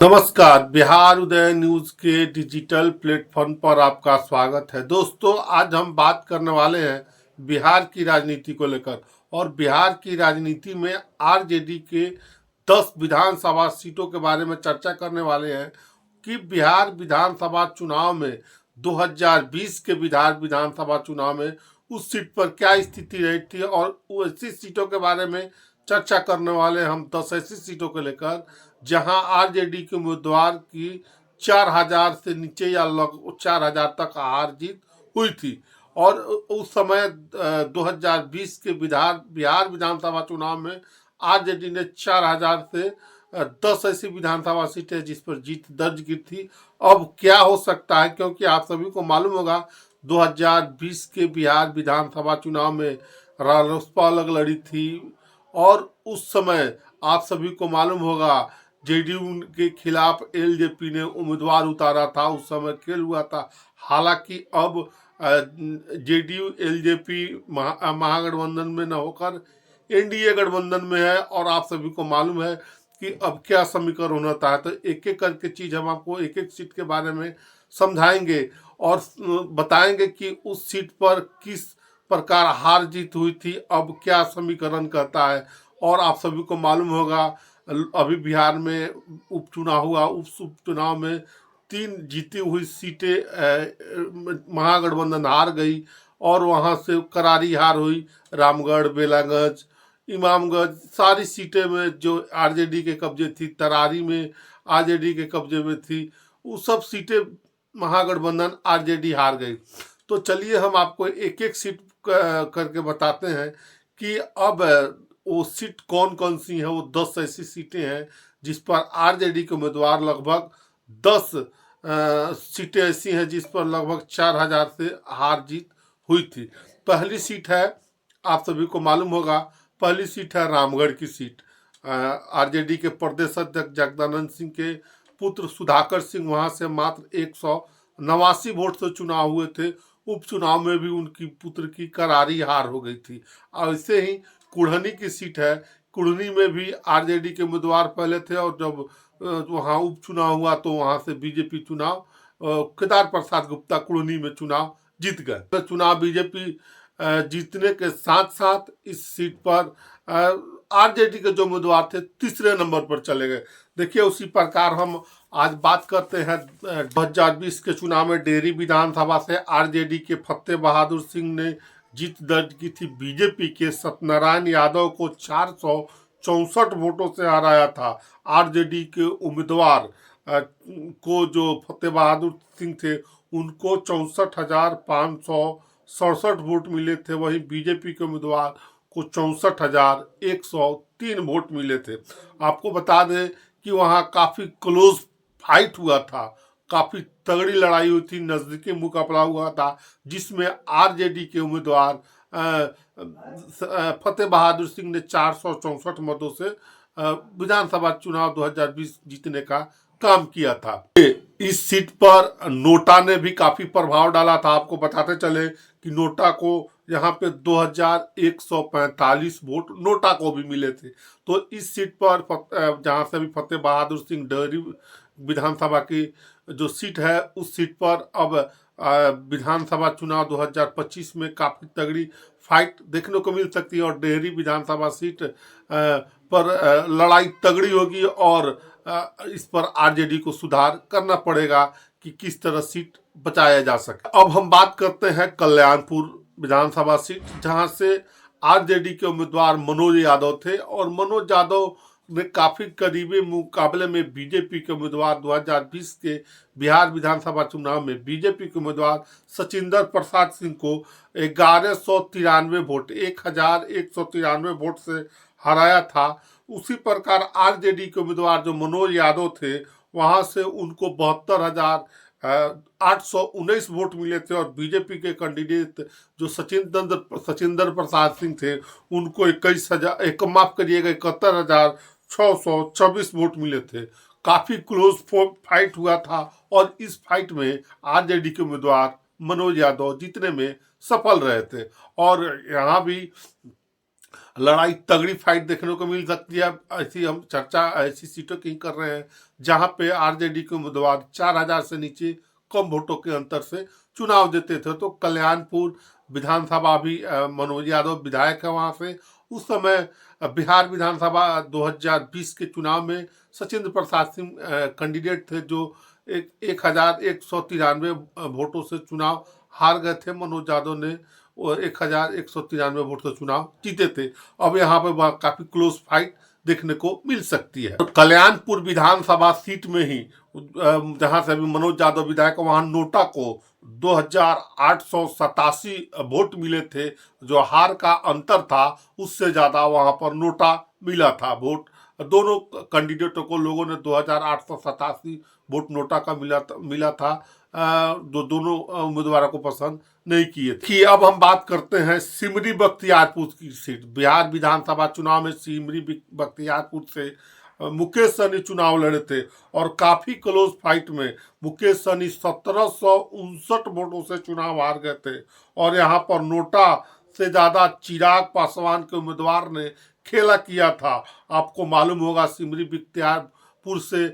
नमस्कार, बिहार उदय न्यूज के digital platform पर आपका स्वागत है। दोस्तों, आज हम बात करने वाले हैं बिहार की राजनीति को लेकर। और बिहार की राजनीति में आरजेडी के 10 विधानसभा सीटों के बारे में चर्चा करने वाले हैं कि बिहार विधानसभा चुनाव में 2020 के बिहार विधानसभा चुनाव में उस सीट पर क्या स्थिति रही थी, और ऐसी सीटों के बारे में चर्चा करने वाले हम 10 ऐसी सीटों को लेकर जहां आरजेडी के उम्मीदवार की 4000 से नीचे या लगभग 4000 तक हार जीत हुई थी। और उस समय 2020 के बिहार विधानसभा चुनाव में आरजेडी ने 4000 से 10 ऐसी विधानसभा सीटें जिस पर जीत दर्ज की थी। अब क्या हो सकता है, क्योंकि आप सभी को मालूम होगा 2020 के बिहार विधानसभा चुनाव में रालोसपा अलग लड़ी थी, और उस समय आप सभी को मालूम होगा जेडीयू के खिलाफ एलजेपी ने उम्मीदवार उतारा था। उस समय खेल हुआ था। हालांकि अब जेडीयू एलजेपी महागठबंधन में न होकर एनडीए गठबंधन में है, और आप सभी को मालूम है कि अब क्या समीकरण होता है। तो एक एक करके चीज हम आपको एक एक सीट के बारे में समझाएंगे और बताएंगे कि उस सीट पर किस प्रकार हार जीत हुई थी, अब क्या समीकरण कहता है। और आप सभी को मालूम होगा अभी बिहार में उपचुनाव हुआ। उस उपचुनाव में 3 जीती हुई सीटें महागठबंधन हार गई, और वहां से करारी हार हुई। रामगढ़, बेलागंज, इमामगंज, सारी सीटें में जो आरजेडी के कब्जे थी, तरारी में आरजेडी के कब्जे में थी, वो सब सीटें महागठबंधन आरजेडी हार गई। तो चलिए हम आपको एक एक सीट करके बताते हैं कि अब वो सीट कौन कौन सी है। वो 10 ऐसी सीटें हैं जिस पर आरजेडी के उम्मीदवार लगभग 10 सीटें ऐसी हैं जिस पर लगभग 4000 से हार जीत हुई थी। पहली सीट है, आप सभी को मालूम होगा, पहली सीट है रामगढ़ की सीट। आरजेडी के प्रदेश अध्यक्ष जगदानंद सिंह के पुत्र सुधाकर सिंह वहां से मात्र 189 वोट से चुनाव हुए थे। उपचुनाव में भी उनकी पुत्र की करारी हार हो गई थी। और ऐसे ही कुढ़नी की सीट है। कुढ़नी में भी आरजेडी के उम्मीदवार पहले थे, और जब वहां उपचुनाव हुआ तो वहां से बीजेपी चुनाव केदार प्रसाद गुप्ता कुढ़नी में चुनाव जीत गए। तो चुनाव बीजेपी जीतने के साथ साथ इस सीट पर आरजेडी के जो उम्मीदवार थे तीसरे नंबर पर चले गए। देखिए, उसी प्रकार हम आज बात करते हैं 2020 के चुनाव में डेहरी विधानसभा से आरजेडी के फतेह बहादुर सिंह ने जीत दर्ज की थी। बीजेपी के सत्यनारायण यादव को 464 वोटों से हराया था। आरजेडी के उम्मीदवार को जो फतेह बहादुर सिंह थे उनको 64,567 वोट मिले थे। वहीं बीजेपी के उम्मीदवार को 64,103 वोट मिले थे। आपको बता दें कि वहां काफी क्लोज फाइट हुआ था, काफी तगड़ी लड़ाई हुई थी, नजदीकी मुकाबला हुआ था, जिसमें आरजेडी के उम्मीदवार फतेह बहादुर सिंह ने 464 मतों से विधानसभा चुनाव 2020 जीतने का काम किया था। इस सीट पर नोटा ने भी काफी प्रभाव डाला था। आपको बताते चले कि नोटा को यहाँ पे 2145 वोट नोटा को भी मिले थे। तो इस सीट पर जहाँ से भी फतेह बहादुर सिंह डेहरी विधानसभा की जो सीट है, उस सीट पर अब विधानसभा चुनाव 2025 में काफी तगड़ी फाइट देखने को मिल सकती है, और डेहरी विधानसभा सीट पर लड़ाई तगड़ी होगी, और इस पर आरजेडी को सुधार करना पड़ेगा कि किस तरह सीट बचाया जा सके। अब हम बात करते हैं कल्याणपुर विधानसभा सीट, जहां से आरजेडी के उम्मीदवार मनोज यादव थे, और मनोज यादव ने काफी करीबी मुकाबले में बीजेपी के उम्मीदवार 2020 के बिहार विधानसभा चुनाव में बीजेपी के उम्मीदवार सचिंदर प्रसाद सिंह को 1193 वोट 1193 वोट से हराया था। उसी प्रकार आरजेडी के उम्मीदवार जो मनोज यादव थे, वहां से उनको 72,819 वोट मिले थे, और बीजेपी के कैंडिडेट जो सचिंदर प्रसाद सिंह थे उनको 71,624 वोट मिले थे। काफी क्लोज फाइट हुआ था, और इस फाइट में आरजेडी के उम्मीदवार मनोज यादव जीतने में सफल रहे थे। और यहाँ भी लड़ाई तगड़ी फाइट देखने को मिल सकती है। ऐसी हम चर्चा ऐसी सीटों की कर रहे हैं जहां पे आरजेडी के उम्मीदवार 4000 से नीचे कम वोटों के अंतर से चुनाव देते थे। तो कल्याणपुर विधानसभा भी मनोज यादव विधायक है वहां से। उस समय बिहार विधानसभा 2020 के चुनाव में सचिंद्र प्रसाद सिंह कैंडिडेट थे जो 1193 वोटों से चुनाव हार गए थे। मनोज यादव ने 1193 वोट से चुनाव जीते थे। अब यहाँ पे काफी क्लोज फाइट देखने को मिल सकती है। कल्याणपुर विधानसभा सीट में ही जहां से अभी मनोज यादव विधायक, वहां नोटा को 2887 वोट मिले थे। जो हार का अंतर था उससे ज्यादा वहां पर नोटा मिला था वोट। दोनों कैंडिडेटों को लोगों ने 2887 वोट नोटा का मिला था। जो दोनों उम्मीदवारों को पसंद नहीं किए थे। अब हम बात करते हैं सिमरी बख्तियारपुर की सीट। बिहार विधानसभा चुनाव में सिमरी बख्तियारपुर से मुकेश सहनी चुनाव लड़े थे और काफी क्लोज फाइट में मुकेश सहनी 1759 वोटों से चुनाव हार गए थे। और यहाँ पर नोटा से ज्यादा चिराग पासवान के उम्मीदवार ने खेला किया था। आपको मालूम होगा सिमरी बख्तियारपुर से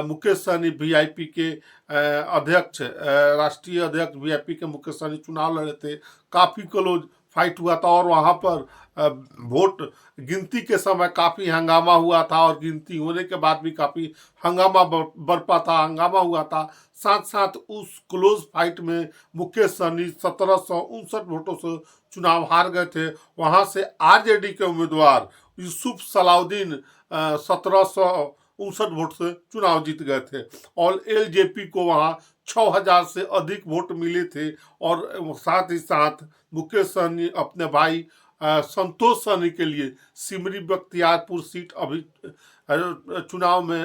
मुकेश सहनी वीआईपी के अध्यक्ष, राष्ट्रीय अध्यक्ष वीआईपी के मुकेश सहनी चुनाव लड़े थे। काफी क्लोज फाइट हुआ था और वहां पर वोट गिनती के समय काफी हंगामा हुआ था और गिनती होने के बाद भी काफी हंगामा बरपा था, हंगामा हुआ था। साथ साथ उस क्लोज फाइट में मुकेश सहनी 1759 वोटों से चुनाव हार गए थे। वहां से आरजेडी के उम्मीदवार यूसुफ सलाउद्दीन 1759 वोट से चुनाव जीत गए थे। और एलजेपी को वहां 6000 से अधिक वोट मिले थे। और साथ ही साथ मुकेश सहनी अपने भाई संतोष सहनी के लिए सिमरी बख्तियारपुर सीट अभी चुनाव में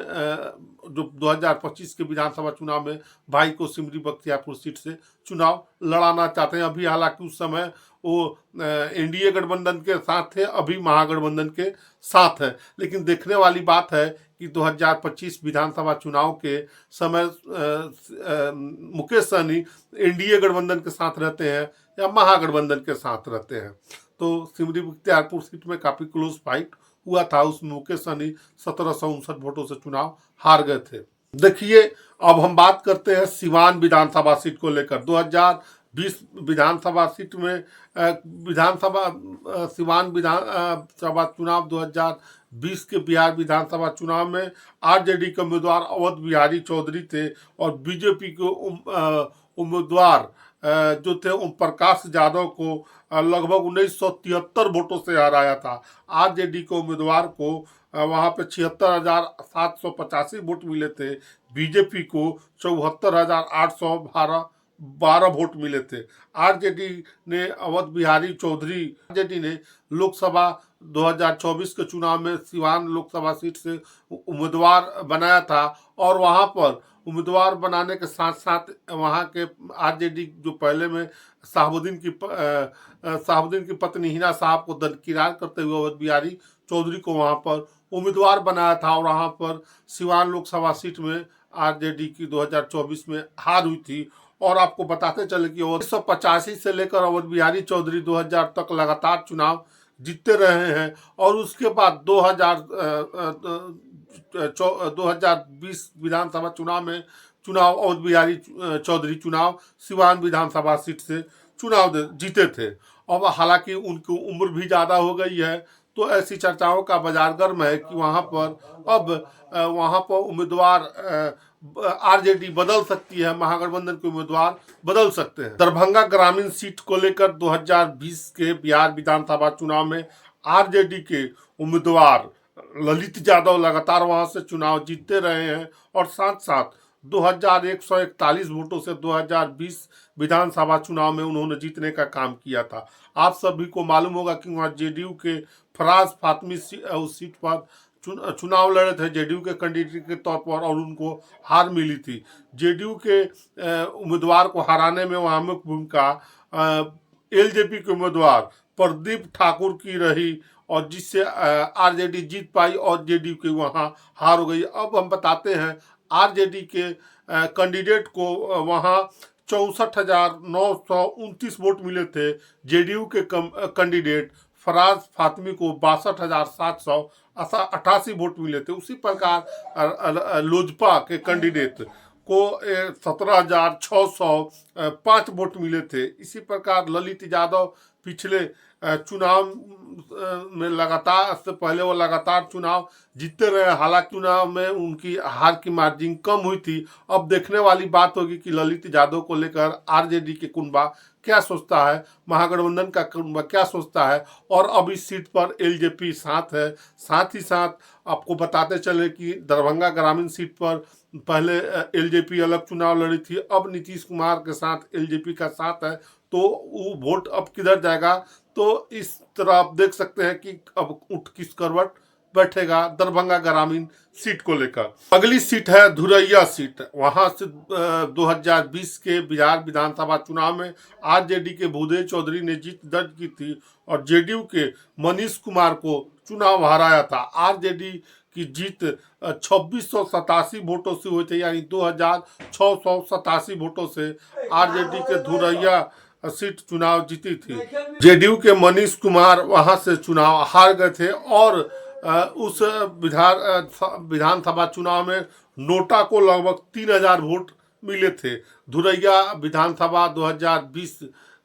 जो 2025 के विधानसभा चुनाव में भाई को सिमरी बख्तियारपुर सीट से चुनाव लड़ाना चाहते हैं। अभी हालांकि उस समय वो एनडीए गठबंधन के साथ थे, अभी महागठबंधन के साथ है। लेकिन देखने वाली बात है कि 2025 विधानसभा चुनाव के समय मुकेश सहनी एनडीए गठबंधन के साथ रहते हैं या महागठबंधन के साथ रहते हैं। तो सिमरी बख्तियारपुर सीट में काफी क्लोज फाइट हुआ था। उसमें मुकेश सहनी 1759 वोटों से चुनाव हार गए थे। देखिए अब हम बात करते हैं सिवान विधानसभा सीट को लेकर। 2020 विधानसभा सीट में सिवान विधानसभा चुनाव 2020 के बिहार विधानसभा चुनाव में आरजेडी के उम्मीदवार अवध बिहारी चौधरी थे और बीजेपी के उम्मीदवार जो थे ओम प्रकाश यादव को लगभग 1973 वोटों से हराया था। आरजेडी के उम्मीदवार को वहां पे 76,785 वोट मिले थे। बीजेपी को 74,812 वोट मिले थे। आरजेडी ने अवध बिहारी चौधरी आरजेडी ने लोकसभा 2024 के चुनाव में सिवान लोकसभा सीट से उम्मीदवार बनाया था। और वहां पर उम्मीदवार बनाने के साथ साथ वहां के आरजेडी जो पहले में साहबुद्दीन की पत्नी हिना साहब को दरकिरार करते हुए अवध बिहारी चौधरी को वहां पर उम्मीदवार बनाया था। और वहां पर सिवान लोकसभा सीट में आरजेडी की 2024 में हार हुई थी। और आपको बताते चले कि 1985 से लेकर अवध बिहारी चौधरी 2000 तक लगातार चुनाव जीतते रहे हैं। और उसके बाद 2020 विधानसभा चुनाव में अवध बिहारी चौधरी चुनाव सिवान विधानसभा सीट से चुनाव जीते थे। अब हालांकि उनकी उम्र भी ज़्यादा हो गई है, तो ऐसी चर्चाओं का बाजार गर्म है कि वहां पर उम्मीदवार आरजेडी बदल सकती है, महागठबंधन के उम्मीदवार बदल सकते हैं। दरभंगा ग्रामीण सीट को लेकर 2020 के बिहार विधानसभा चुनाव में आरजेडी के उम्मीदवार ललित यादव लगातार वहां से चुनाव जीतते रहे हैं। और साथ साथ 2141 वोटों से 2020 विधानसभा चुनाव में उन्होंने जीतने का काम किया था। आप सभी को मालूम होगा कि वहाँ जेडीयू के फराज फातमी उस सीट पर चुनाव लड़े थे जेडीयू के कैंडिडेट के तौर पर और उनको हार मिली थी। जेडीयू के उम्मीदवार को हराने में वहाँ मुख्य भूमिका एलजेपी के उम्मीदवार प्रदीप ठाकुर की रही और जिससे आरजेडी जीत पाई और जेडीयू की वहाँ हार हो गई। अब हम बताते हैं आरजेडी के कैंडिडेट को वहाँ 64,929 वोट मिले थे। जेडीयू के कैंडिडेट फराज फातमी को 62,788 वोट मिले थे। उसी प्रकार लोजपा के कैंडिडेट को 17,605 वोट मिले थे। इसी प्रकार ललित यादव पिछले चुनाव में लगातार, इससे पहले वो लगातार चुनाव जीतते रहे, हालांकि चुनाव में उनकी हार की मार्जिन कम हुई थी। अब देखने वाली बात होगी कि ललित यादव को लेकर आरजेडी के कुनबा क्या सोचता है, महागठबंधन का कुनबा क्या सोचता है, और अब इस सीट पर एलजेपी साथ है। साथ ही साथ आपको बताते चले कि दरभंगा ग्रामीण सीट पर पहले एलजेपी अलग चुनाव लड़ी थी, अब नीतीश कुमार के साथ एलजेपी का साथ है, तो वो वोट अब किधर जाएगा। तो इस तरह आप देख सकते हैं कि अब उठ किस करवट बैठेगा दरभंगा ग्रामीण सीट को लेकर। अगली सीट है धुरैया सीट। वहां से 2020 के बिहार विधानसभा चुनाव में आरजेडी के भूदेव चौधरी ने जीत दर्ज की थी और जेडीयू के मनीष कुमार को चुनाव हराया था। आरजेडी की जीत 2687 वोटों से हुई थी, यानी 2687 वोटों से आरजेडी के धुरैया सीट चुनाव जीती थी। जेडीयू के मनीष कुमार वहां से चुनाव हार गए थे और उस विधानसभा चुनाव में नोटा को लगभग 3000 वोट मिले थे। धुरैया विधानसभा 2020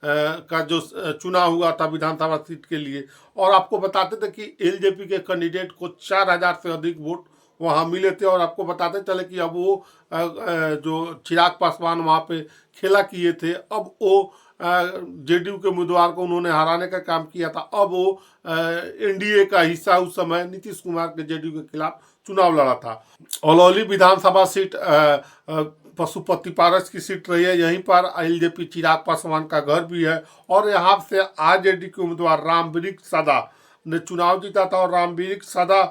का जो चुनाव हुआ था विधानसभा सीट के लिए, और आपको बताते थे कि एलजेपी के कैंडिडेट को 4000 से अधिक वोट वहाँ मिले थे। और आपको बताते चले कि अब वो जो चिराग पासवान वहाँ पे खेला किए थे, अब वो जेडीयू के उम्मीदवार को उन्होंने हराने का काम किया था। अब वो एनडीए का हिस्सा उस समय नीतीश कुमार के जेडीयू के खिलाफ चुनाव लड़ा था। अलौली विधानसभा सीट पशुपति पारस की सीट रही है। यहीं पर एलजेपी चिराग पासवान का घर भी है और यहाँ से आरजेडी के उम्मीदवार रामवृक्ष सदा ने चुनाव जीता था और रामवृक्ष सदा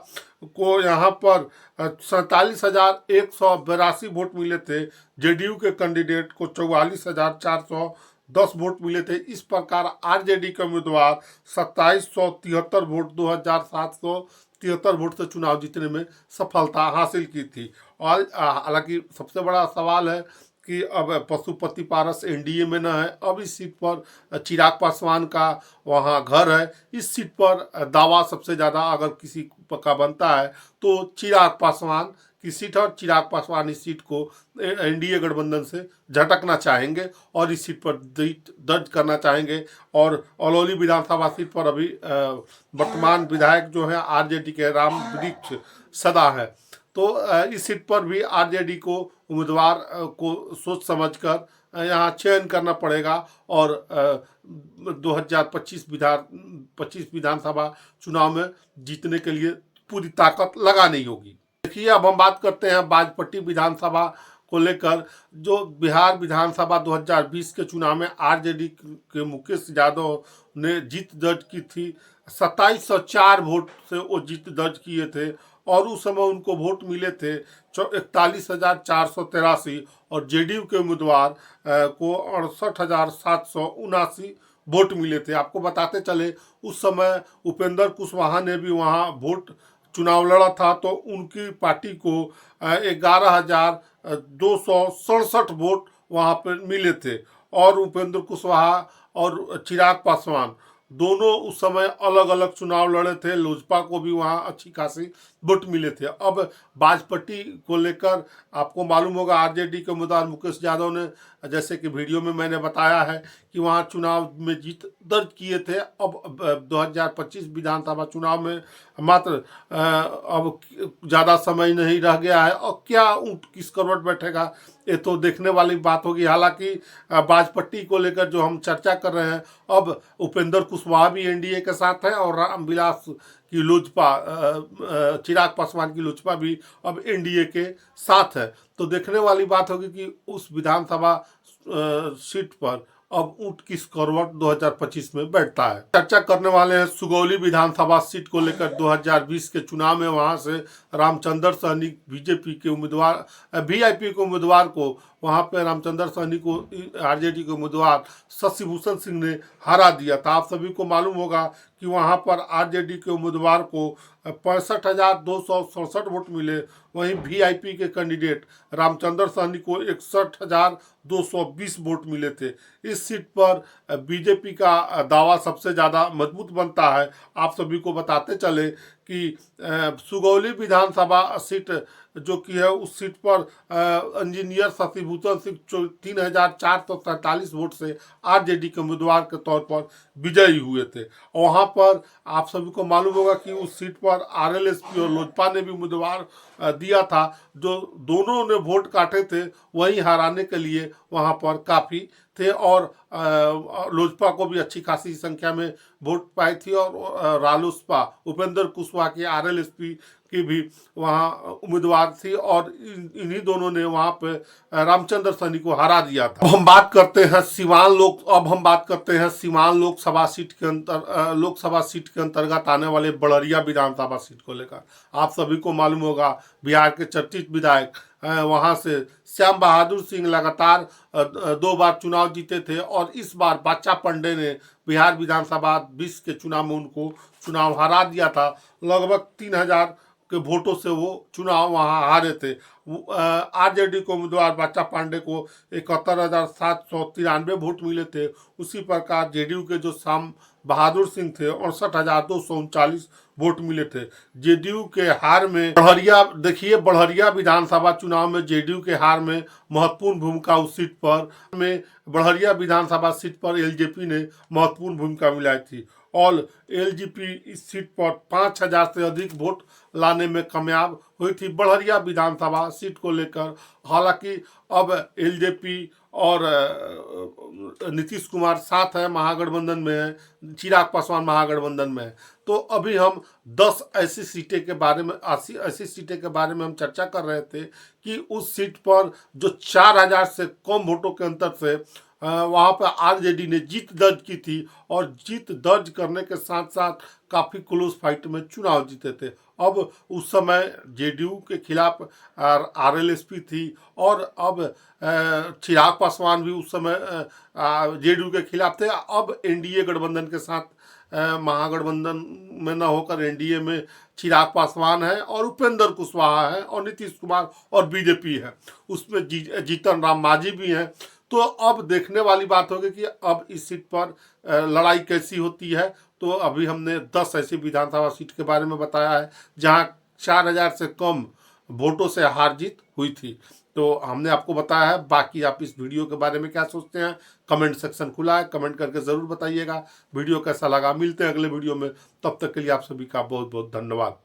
को यहाँ पर 47,182 वोट मिले थे। जेडीयू के कैंडिडेट को 44,410 वोट मिले थे। इस प्रकार आरजेडी के उम्मीदवार 2773 वोट 2773 वोट से चुनाव जीतने में सफलता हासिल की थी। और हालांकि सबसे बड़ा सवाल है कि अब पशुपति पारस एनडीए में न है। अब इस सीट पर चिराग पासवान का वहाँ घर है। इस सीट पर दावा सबसे ज़्यादा अगर किसी का बनता है तो चिराग पासवान की सीट है और चिराग पासवान इस सीट को एनडीए गठबंधन से झटकना चाहेंगे और इस सीट पर दर्ज करना चाहेंगे। और अलौली विधानसभा सीट पर अभी वर्तमान विधायक जो है आरजेडी के रामवृक्ष सदा है। तो इस सीट पर भी आरजेडी को उम्मीदवार को सोच समझकर यहाँ चयन करना पड़ेगा और 2025 विधानसभा चुनाव में जीतने के लिए पूरी ताकत लगानी होगी। देखिए, अब हम बात करते हैं बाजपट्टी विधानसभा को लेकर। जो बिहार विधानसभा 2020 के चुनाव में आरजेडी के मुकेश यादव ने जीत दर्ज की थी। 2704 वोट से वो जीत दर्ज किए थे और उस समय उनको वोट मिले थे 41,483 और जेडीयू के उम्मीदवार को 68,779 वोट मिले थे। आपको बताते चले उस समय उपेंद्र कुशवाहा ने भी वहाँ वोट चुनाव लड़ा था तो उनकी पार्टी को 11,267 वोट वहाँ पर मिले थे और उपेंद्र कुशवाहा और चिराग पासवान दोनों उस समय अलग अलग चुनाव लड़े थे। लोजपा को भी वहाँ अच्छी खासी वोट मिले थे। अब बाजपट्टी को लेकर आपको मालूम होगा आरजेडी के उम्मीदवार मुकेश यादव ने, जैसे कि वीडियो में मैंने बताया है, कि वहाँ चुनाव में जीत दर्ज किए थे। अब 2025 विधानसभा चुनाव में मात्र अब ज़्यादा समय नहीं रह गया है और क्या ऊँट किस करवट बैठेगा ये तो देखने वाली बात होगी। हालांकि बाजपट्टी को लेकर जो हम चर्चा कर रहे हैं, अब उपेंद्र कुशवाहा भी एनडीए के साथ है और रामविलास की लोजपा, चिराग पासवान की लोजपा भी अब एनडीए के साथ है। तो देखने वाली बात होगी कि उस विधानसभा सीट पर अब ऊँट किस करवट 2025 में बैठता है। चर्चा करने वाले हैं सुगौली विधानसभा सीट को लेकर। 2020 के चुनाव में वहां से रामचंद्र सहनी बीजेपी के उम्मीदवार वीआईपी के उम्मीदवार को वहां पे रामचंद्र सहनी को आरजेडी के उम्मीदवार शशिभूषण सिंह ने हरा दिया था। आप सभी को मालूम होगा कि वहां पर आरजेडी के उम्मीदवार को 65,267 वोट मिले, वहीं वीआईपी के कैंडिडेट रामचंद्र सहनी को 61,220 वोट मिले थे। इस सीट पर बीजेपी का दावा सबसे ज़्यादा मजबूत बनता है। आप सभी को बताते चले कि सुगौली विधानसभा सीट जो कि है उस सीट पर इंजीनियर शशिभूषण सिंह 3,447 वोट से आरजेडी के उम्मीदवार के तौर पर विजयी हुए थे। वहां पर आप सभी को मालूम होगा कि उस सीट पर आरएलएसपी और लोजपा ने भी उम्मीदवार दिया था, जो दोनों ने वोट काटे थे वहीं हराने के लिए वहां पर काफ़ी थे और लोजपा को भी अच्छी खासी संख्या में वोट पाई थी और रालोसपा उपेंद्र कुशवाहा की आरएलएसपी की भी वहाँ उम्मीदवार थी और इन्हीं दोनों ने वहाँ पे रामचंद्र सहनी को हरा दिया था। अब हम बात करते हैं सीवान लोकसभा सीट के अंतर्गत आने वाले बड़रिया विधानसभा सीट को लेकर। आप सभी को मालूम होगा बिहार के चर्चित विधायक वहां से श्याम बहादुर सिंह लगातार 2 बार चुनाव जीते थे और इस बार बाचा पंडे ने बिहार विधानसभा 20 के चुनाव में उनको चुनाव हरा दिया था। लगभग 3,000 के वोटों से वो चुनाव वहां हारे थे। आरजेडी को उम्मीदवार बाचा पांडे को 71,793 वोट मिले थे। उसी प्रकार जेडीयू के जो श्याम बहादुर सिंह थे 68,239 वोट मिले थे। जेडीयू के हार में बढ़हरिया विधानसभा चुनाव में जेडीयू के हार में महत्वपूर्ण भूमिका उस सीट पर बढ़हरिया विधानसभा सीट पर एलजेपी ने महत्वपूर्ण भूमिका मिलाई थी और एलजेपी इस सीट पर 5,000 से अधिक वोट लाने में कामयाब हुई थी बढ़हरिया विधानसभा सीट को लेकर। हालांकि अब एलजेपी और नीतीश कुमार साथ है, महागठबंधन में है, चिराग पासवान महागठबंधन में है। तो अभी हम 10 ऐसी सीटें के बारे में हम चर्चा कर रहे थे कि उस सीट पर जो 4,000 से कम वोटों के अंतर से वहाँ पर आरजेडी ने जीत दर्ज की थी और जीत दर्ज करने के साथ साथ काफ़ी क्लोज फाइट में चुनाव जीते थे। अब उस समय जेडीयू के खिलाफ आरएलएसपी थी और अब चिराग पासवान भी उस समय जेडीयू के खिलाफ थे। अब एनडीए गठबंधन के साथ महागठबंधन में न होकर एनडीए में चिराग पासवान है और उपेंद्र कुशवाहा है और नीतीश कुमार और बीजेपी है, उसमें जीतन राम मांझी भी हैं। तो अब देखने वाली बात होगी कि अब इस सीट पर लड़ाई कैसी होती है। तो अभी हमने 10 ऐसी विधानसभा सीट के बारे में बताया है जहां 4,000 से कम वोटों से हार जीत हुई थी। तो हमने आपको बताया है। बाकी आप इस वीडियो के बारे में क्या सोचते हैं, कमेंट सेक्शन खुला है, कमेंट करके ज़रूर बताइएगा। वीडियो कैसा लगा, मिलते हैं अगले वीडियो में। तब तक के लिए आप सभी का बहुत बहुत धन्यवाद।